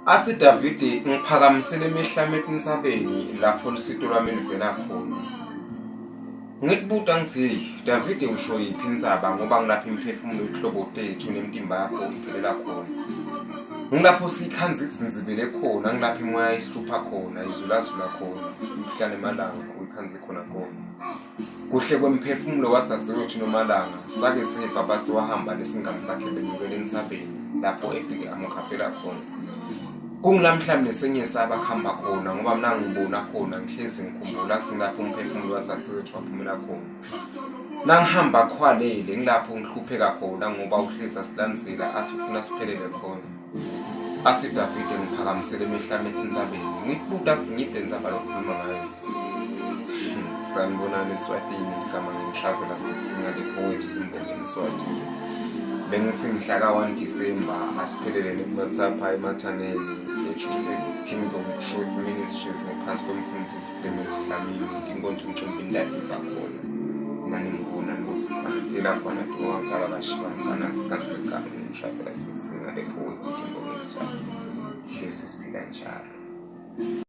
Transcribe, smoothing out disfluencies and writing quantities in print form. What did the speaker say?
Athi Davide ngiphakamisele emehlameti insabeni lapho lisito lwami livela khona. Ngikubuta ngithi Davide usho yiphi indzaba ngoba ngilapha imphefumulo ihlobo tethu nemtimba yakho ivelela khona. Ngilapho sikhanze izinzibele khona, ngilapha imoya isithupha khona, izulazula khona, imihla nemalanga uyikhanze khona khona. Kuhle kwemphefumulo wathathe yothu nomalanga, sake siva bathi wahamba lesingane sakhe benyukela entsabeni lapho efike amukhaphela khona. Kungilamhlanje nesengiyesaba kuhamba khona ngoba mina ngibona khona ngihlezi ngikhumbula ukuthi ngilapho umphefumulo wathathe wethu waphumela khona. Nangihamba khwalele ngilapho ngihlupheka khona ngoba uhlezi asilandzela athi ufuna siphelele khona. Athi Davide ngiphakamisele emehlameti insabeni ngikubuta ukuthi ngiphi indzaba lokukhuluma ngayo. Sanibonani eSwatini igama ngitraveler sisinga the poet imbongi eSwatini. Bengithi mhla ka-1 December asiphelele nematapha emathaneni Kingdom Short Ministries ngaphansi komfundisi Clement Dlamini inkonzo Mcimbi Ndadiva khona mani ngibona nokuthi elafana kuwakala bashibana sikanhlekana ngitraveler sisinga the poet imbongi eSwatini hlezi siphila njalo.